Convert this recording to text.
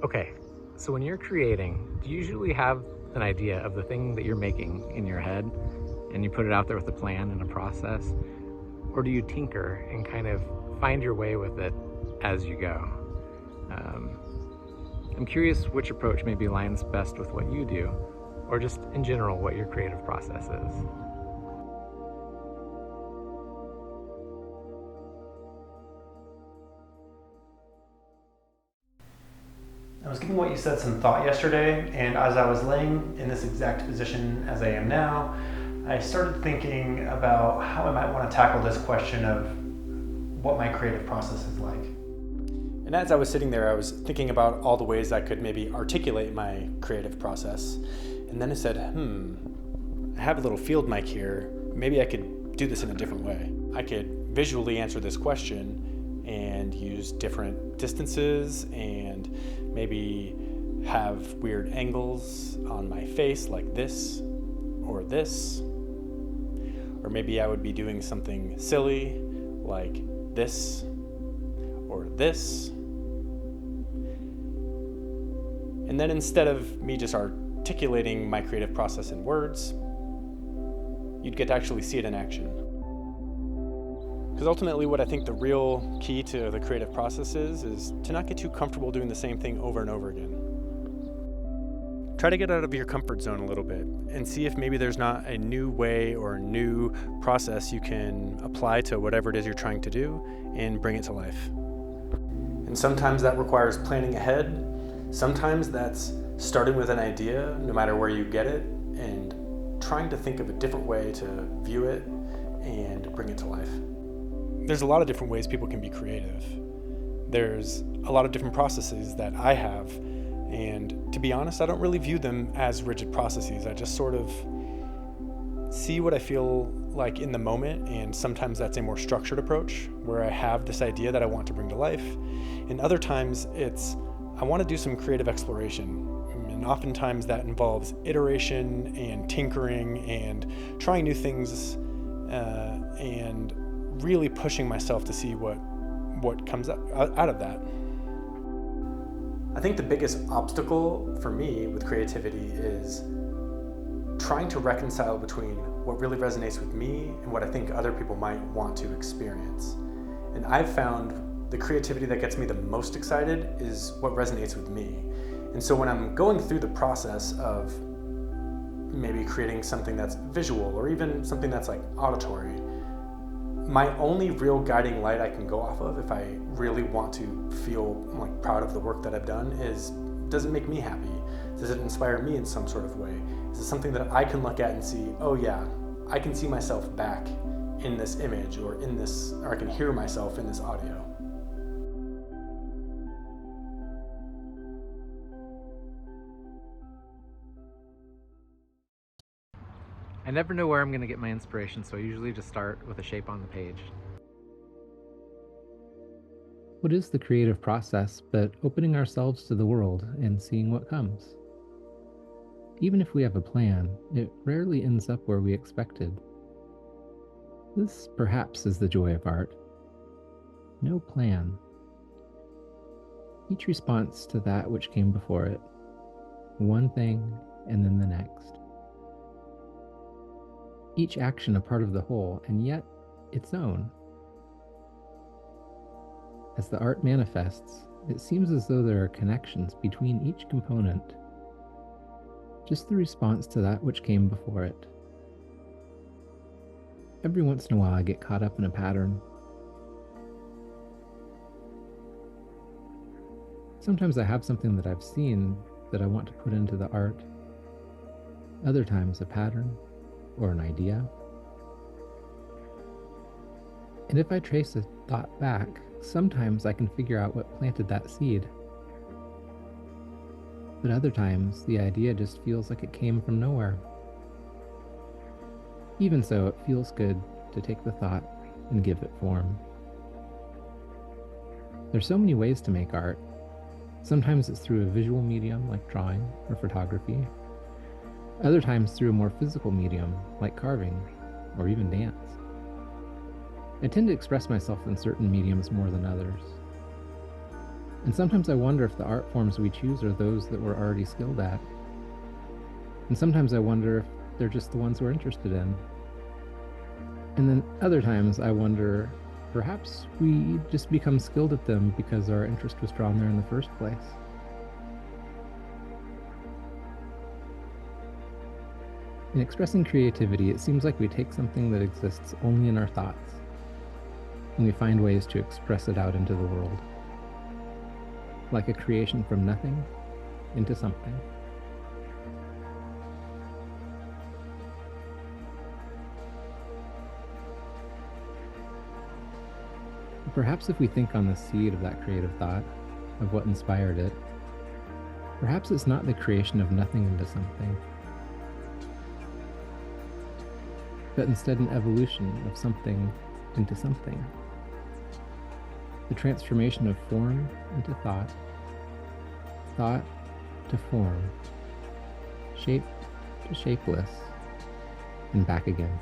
Okay, so when you're creating, do you usually have an idea of the thing that you're making in your head and you put it out there with a plan and a process? Or do you tinker and kind of find your way with it as you go? Um, I'm curious which approach maybe aligns best with what you do, or just in general what your creative process is. I was giving what you said some thought yesterday, and as I was laying in this exact position as I am now, I started thinking about how I might want to tackle this question of what my creative process is like. And as I was sitting there, I was thinking about all the ways I could maybe articulate my creative process. And then I said, I have a little field mic here. Maybe I could do this in a different way. I could visually answer this question and use different distances and maybe have weird angles on my face like this. Or maybe I would be doing something silly like this or this. And then instead of me just articulating my creative process in words, you'd get to actually see it in action. Because ultimately what I think the real key to the creative process is to not get too comfortable doing the same thing over and over again. Try to get out of your comfort zone a little bit and see if maybe there's not a new way or a new process you can apply to whatever it is you're trying to do and bring it to life. And sometimes that requires planning ahead. Sometimes that's starting with an idea, no matter where you get it, and trying to think of a different way to view it and bring it to life. There's a lot of different ways people can be creative. There's a lot of different processes that I have, and to be honest, I don't really view them as rigid processes. I just sort of see what I feel like in the moment, and sometimes that's a more structured approach where I have this idea that I want to bring to life, and other times it's I want to do some creative exploration, and oftentimes that involves iteration and tinkering and trying new things and really pushing myself to see what comes out of that. I think the biggest obstacle for me with creativity is trying to reconcile between what really resonates with me and what I think other people might want to experience. And I've found the creativity that gets me the most excited is what resonates with me. And so when I'm going through the process of maybe creating something that's visual or even something that's like auditory, my only real guiding light I can go off of if I really want to feel like proud of the work that I've done is, does it make me happy? Does it inspire me in some sort of way? Is it something that I can look at and see, oh yeah, I can see myself back in this image or I can hear myself in this audio. I never know where I'm going to get my inspiration, so I usually just start with a shape on the page. What is the creative process but opening ourselves to the world and seeing what comes? Even if we have a plan, it rarely ends up where we expected. This perhaps is the joy of art. No plan. Each response to that which came before it. One thing and then the next. Each action a part of the whole, and yet its own. As the art manifests, it seems as though there are connections between each component, just the response to that which came before it. Every once in a while I get caught up in a pattern. Sometimes I have something that I've seen that I want to put into the art. Other times a pattern or an idea. And if I trace a thought back, sometimes I can figure out what planted that seed. But other times, the idea just feels like it came from nowhere. Even so, it feels good to take the thought and give it form. There's so many ways to make art. Sometimes it's through a visual medium like drawing or photography. Other times through a more physical medium like carving or even dance. I tend to express myself in certain mediums more than others. And sometimes I wonder if the art forms we choose are those that we're already skilled at. And sometimes I wonder if they're just the ones we're interested in. And then other times I wonder, perhaps we just become skilled at them because our interest was drawn there in the first place. In expressing creativity, it seems like we take something that exists only in our thoughts, and we find ways to express it out into the world. Like a creation from nothing into something. Perhaps if we think on the seed of that creative thought, of what inspired it, perhaps it's not the creation of nothing into something, but instead an evolution of something into something. The transformation of form into thought to form, shape to shapeless, and back again.